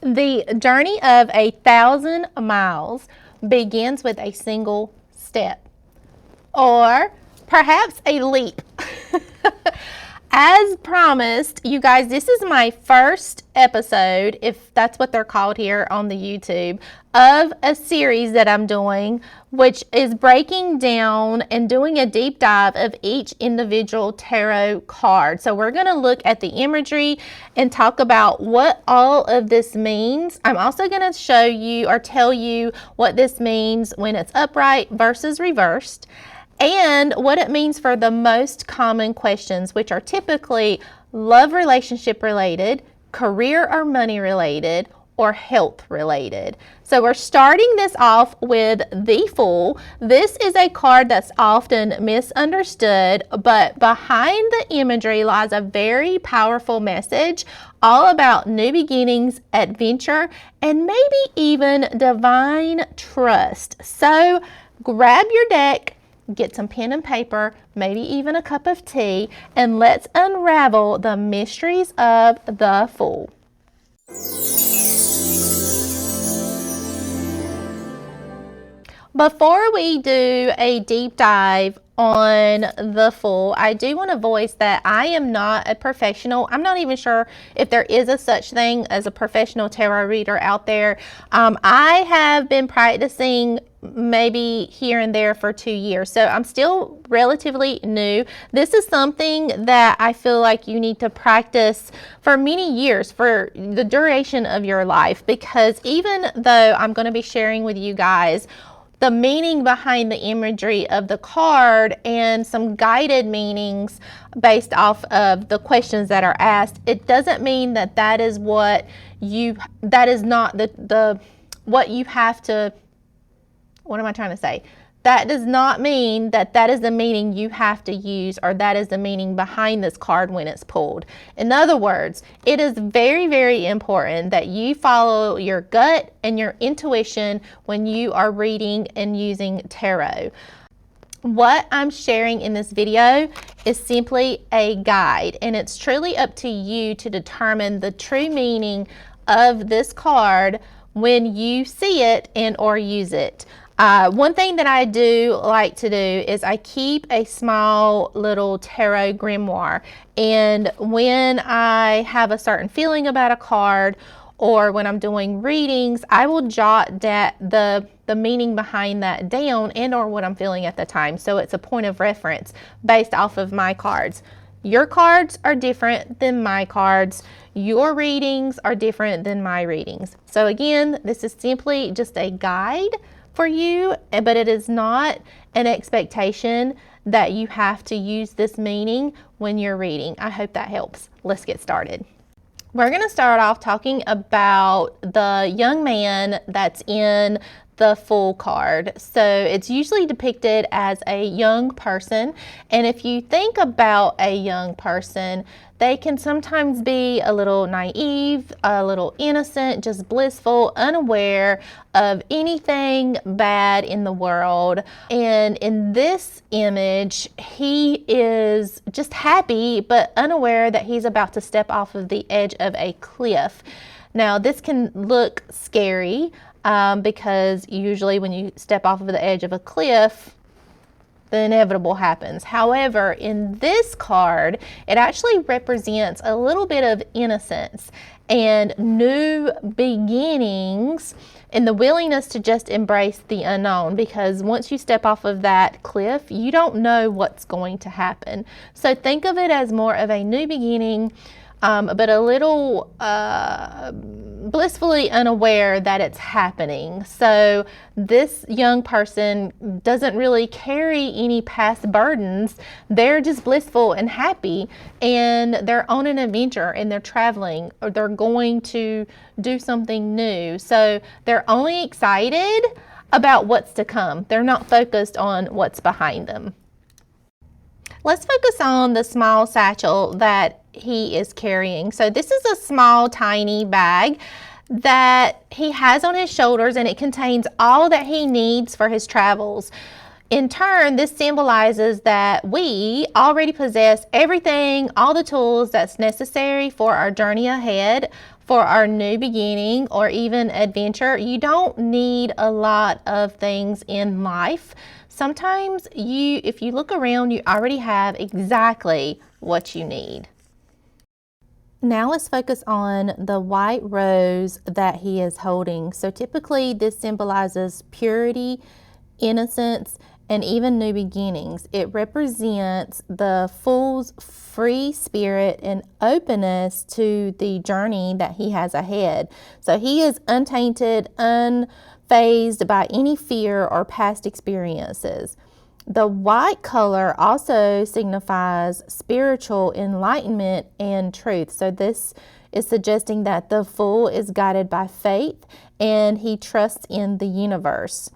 The journey of 1,000 miles begins with a single step, or perhaps a leap. As promised, you guys, this is my first episode, if that's what they're called here on the YouTube, of a series that I'm doing, which is breaking down and doing a deep dive of each individual tarot card. So we're going to look at the imagery and talk about what all of this means. I'm also going to show you or tell you what this means when it's upright versus reversed, and what it means for the most common questions, which are typically love relationship related, career or money related, or health related. So we're starting this off with the Fool. This is a card that's often misunderstood, but behind the imagery lies a very powerful message all about new beginnings, adventure, and maybe even divine trust. So grab your deck, get some pen and paper, maybe even a cup of tea, and let's unravel the mysteries of the Fool. Before we do a deep dive on the Fool, I do want to voice that I am not a professional. I'm not even sure if there is a such thing as a professional tarot reader out there. I have been practicing maybe here and there for 2 years, so I'm still relatively new. This is something that I feel like you need to practice for many years, for the duration of your life, because even though I'm going to be sharing with you guys the meaning behind the imagery of the card and some guided meanings based off of the questions that are asked, it doesn't mean that that is what you, that is not what you have to, what am I trying to say? That does not mean that that is the meaning you have to use, or that is the meaning behind this card when it's pulled. In other words, it is very, very important that you follow your gut and your intuition when you are reading and using tarot. What I'm sharing in this video is simply a guide, and it's truly up to you to determine the true meaning of this card when you see it and or use it. One thing that I do like to do is I keep a small little tarot grimoire, and when I have a certain feeling about a card or when I'm doing readings, I will jot the meaning behind that down and or what I'm feeling at the time, so it's a point of reference based off of my cards. Your cards are different than my cards. Your readings are different than my readings. So again, this is simply just a guide for you, but it is not an expectation that you have to use this meaning when you're reading. I hope that helps. Let's get started. We're going to start off talking about the young man that's in the Fool card. So it's usually depicted as a young person, and if you think about a young person, they can sometimes be a little naive, a little innocent, just blissful, unaware of anything bad in the world. And in this image, he is just happy but unaware that he's about to step off of the edge of a cliff. Now, this can look scary because usually when you step off of the edge of a cliff, the inevitable happens. However, in this card, it actually represents a little bit of innocence and new beginnings and the willingness to just embrace the unknown, because once you step off of that cliff, you don't know what's going to happen. So think of it as more of a new beginning, but a little blissfully unaware that it's happening. So this young person doesn't really carry any past burdens. They're just blissful and happy, and they're on an adventure, and they're traveling, or they're going to do something new. So they're only excited about what's to come. They're not focused on what's behind them. Let's focus on the small satchel that he is carrying. So this is a small, tiny bag that he has on his shoulders, and it contains all that he needs for his travels. In turn, this symbolizes that we already possess everything, all the tools that's necessary for our journey ahead, for our new beginning or even adventure. You don't need a lot of things in life. Sometimes if you look around, you already have exactly what you need. Now let's focus on the white rose that he is holding. So typically this symbolizes purity, innocence, and even new beginnings. It represents the Fool's free spirit and openness to the journey that he has ahead. So he is untainted, unfazed by any fear or past experiences. The white color also signifies spiritual enlightenment and truth. So this is suggesting that the Fool is guided by faith and he trusts in the universe.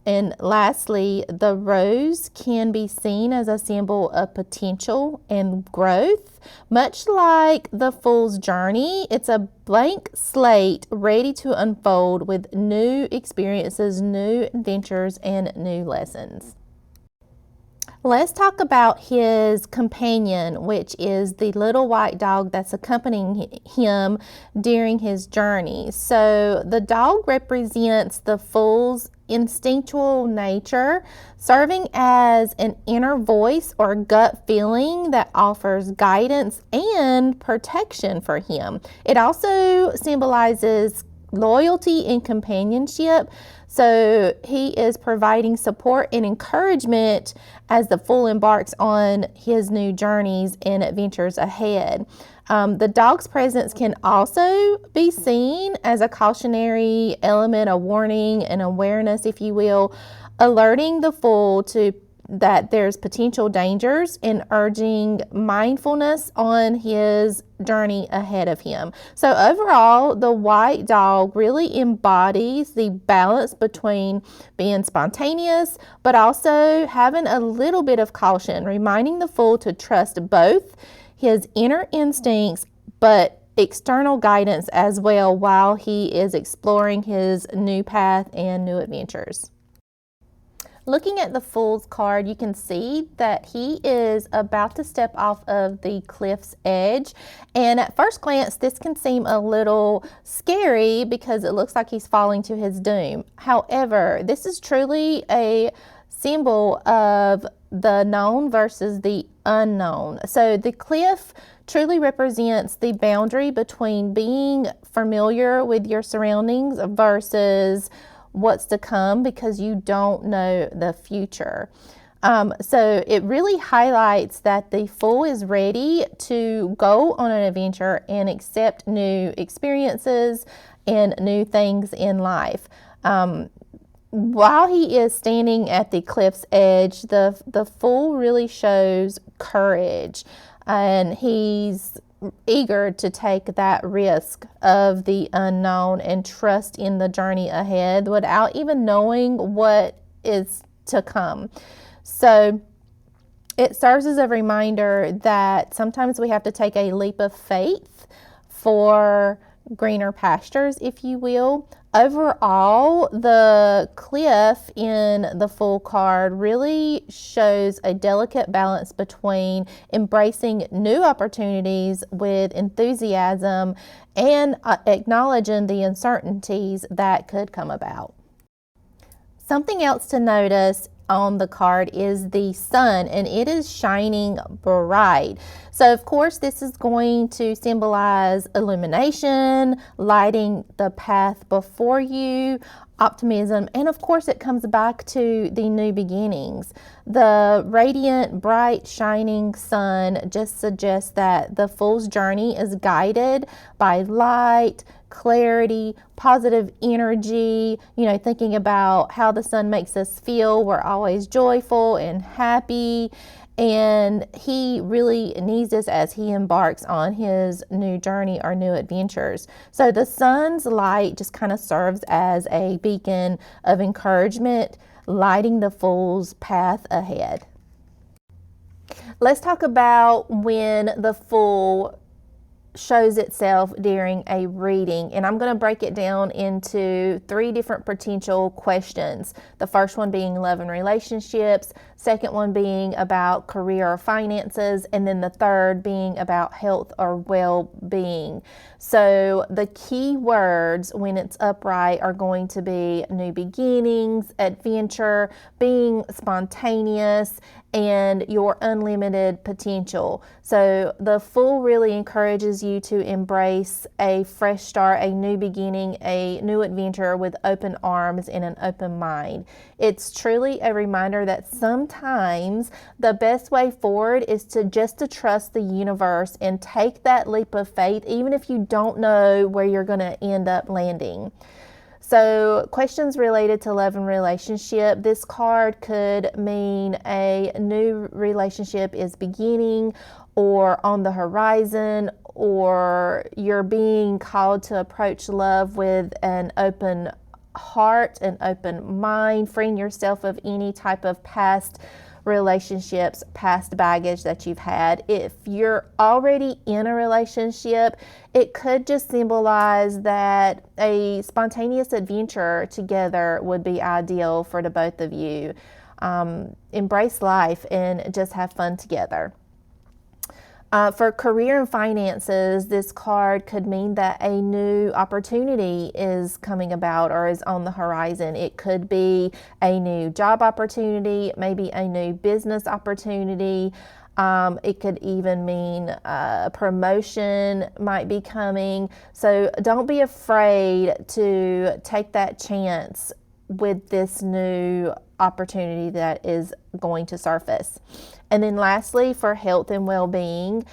And lastly, the rose can be seen as a symbol of potential and growth. Much like the Fool's journey, it's a blank slate ready to unfold with new experiences, new adventures, and new lessons. Let's talk about his companion, which is the little white dog that's accompanying him during his journey. So the dog represents the Fool's instinctual nature, serving as an inner voice or gut feeling that offers guidance and protection for him. It also symbolizes loyalty and companionship. So he is providing support and encouragement as the Fool embarks on his new journeys and adventures ahead. The dog's presence can also be seen as a cautionary element, a warning, an awareness, if you will, alerting the Fool to that there's potential dangers and urging mindfulness on his journey ahead of him. So overall, the white dog really embodies the balance between being spontaneous, but also having a little bit of caution, reminding the Fool to trust both his inner instincts, but external guidance as well while he is exploring his new path and new adventures. Looking at the Fool's card, you can see that he is about to step off of the cliff's edge. And at first glance, this can seem a little scary because it looks like he's falling to his doom. However, this is truly a symbol of the known versus the unknown. So the cliff truly represents the boundary between being familiar with your surroundings versus what's to come, because you don't know the future. So it really highlights that the Fool is ready to go on an adventure and accept new experiences and new things in life. While he is standing at the cliff's edge, the Fool really shows courage, and he's eager to take that risk of the unknown and trust in the journey ahead without even knowing what is to come. So it serves as a reminder that sometimes we have to take a leap of faith for greener pastures, if you will. Overall, the cliff in the Fool card really shows a delicate balance between embracing new opportunities with enthusiasm and acknowledging the uncertainties that could come about. Something else to notice on the card is the sun, and it is shining bright. So of course this is going to symbolize illumination, lighting the path before you, optimism, and of course it comes back to the new beginnings. The radiant, bright, shining sun just suggests that the Fool's journey is guided by light, clarity, positive energy, thinking about how the sun makes us feel. We're always joyful and happy, and he really needs this as he embarks on his new journey or new adventures. So the sun's light just kind of serves as a beacon of encouragement, lighting the Fool's path ahead. Let's talk about when the Fool shows itself during a reading. And I'm going to break it down into 3 different potential questions. The first one being love and relationships, second one being about career or finances, and then the third being about health or well-being. So the key words when it's upright are going to be new beginnings, adventure, being spontaneous, and your unlimited potential. So the Fool really encourages you to embrace a fresh start, a new beginning, a new adventure with open arms and an open mind. It's truly a reminder that sometimes the best way forward is to trust the universe and take that leap of faith, even if you don't know where you're going to end up landing. So questions related to love and relationship. This card could mean a new relationship is beginning or on the horizon, or you're being called to approach love with an open heart, an open mind, freeing yourself of any type of past relationships, past baggage that you've had. If you're already in a relationship, it could just symbolize that a spontaneous adventure together would be ideal for the both of you. Embrace life and just have fun together. For career and finances, this card could mean that a new opportunity is coming about or is on the horizon. It could be a new job opportunity, maybe a new business opportunity. It could even mean a promotion might be coming. So don't be afraid to take that chance with this new opportunity that is going to surface. And then lastly, for health and well-being,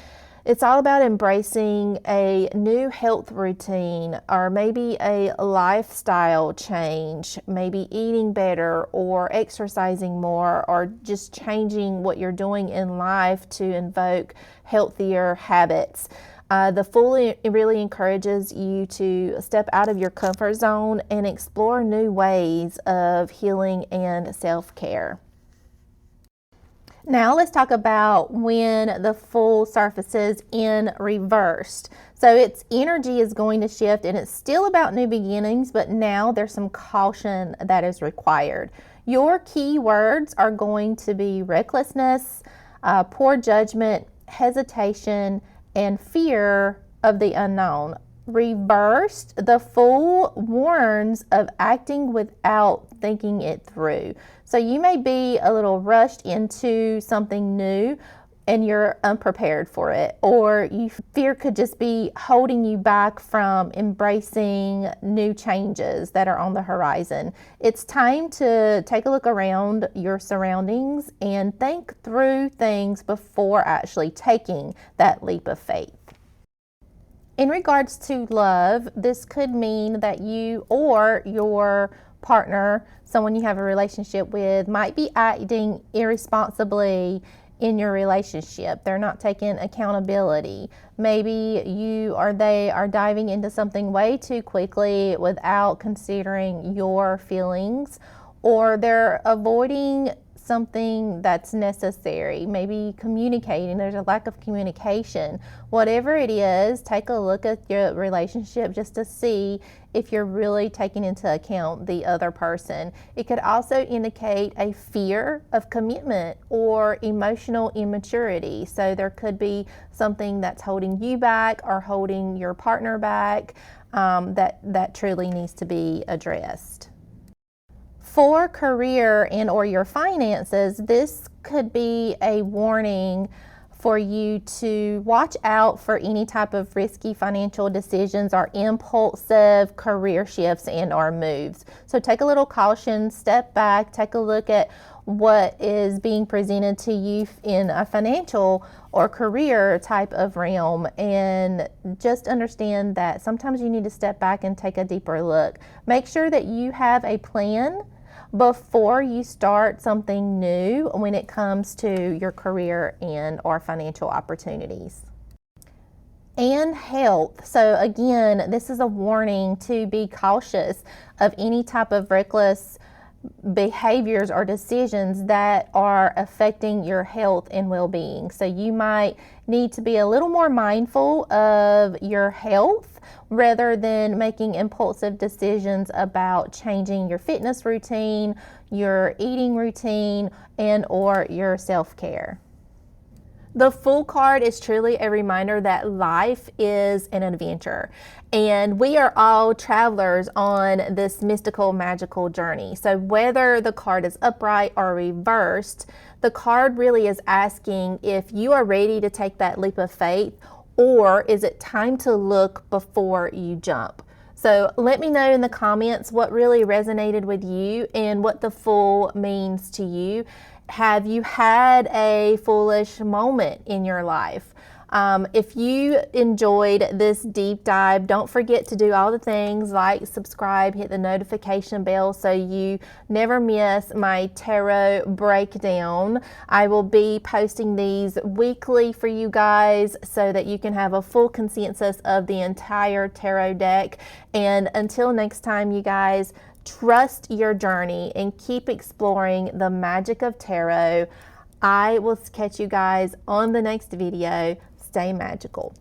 it's all about embracing a new health routine or maybe a lifestyle change, maybe eating better or exercising more or just changing what you're doing in life to invoke healthier habits. The Fool really encourages you to step out of your comfort zone and explore new ways of healing and self-care. Now let's talk about when the Fool surfaces in reversed. So its energy is going to shift and it's still about new beginnings, but now there's some caution that is required. Your key words are going to be recklessness, poor judgment, hesitation, and fear of the unknown. Reversed, the Fool warns of acting without thinking it through. So you may be a little rushed into something new and you're unprepared for it, or fear could just be holding you back from embracing new changes that are on the horizon. It's time to take a look around your surroundings and think through things before actually taking that leap of faith. In regards to love, this could mean that you or your partner, someone you have a relationship with, might be acting irresponsibly in your relationship. They're not taking accountability. Maybe you or they are diving into something way too quickly without considering your feelings, or they're avoiding something that's necessary, maybe communicating. There's a lack of communication. Whatever it is, take a look at your relationship just to see if you're really taking into account the other person. It could also indicate a fear of commitment or emotional immaturity. So there could be something that's holding you back or holding your partner back that truly needs to be addressed. For career and or your finances, this could be a warning for you to watch out for any type of risky financial decisions or impulsive career shifts and or moves. So take a little caution, step back, take a look at what is being presented to you in a financial or career type of realm, and just understand that sometimes you need to step back and take a deeper look. Make sure that you have a plan before you start something new when it comes to your career and or financial opportunities. And health. So again, this is a warning to be cautious of any type of reckless behaviors or decisions that are affecting your health and well-being. So you might need to be a little more mindful of your health rather than making impulsive decisions about changing your fitness routine, your eating routine, and or your self-care. The Fool card is truly a reminder that life is an adventure, and we are all travelers on this mystical, magical journey. So whether the card is upright or reversed, the card really is asking if you are ready to take that leap of faith, or is it time to look before you jump? So let me know in the comments what really resonated with you and what the Fool means to you. Have you had a foolish moment in your life? If you enjoyed this deep dive, don't forget to do all the things like subscribe, hit the notification bell so you never miss my tarot breakdown. I will be posting these weekly for you guys so that you can have a full consensus of the entire tarot deck. And until next time, you guys, trust your journey and keep exploring the magic of tarot. I will catch you guys on the next video. Stay magical.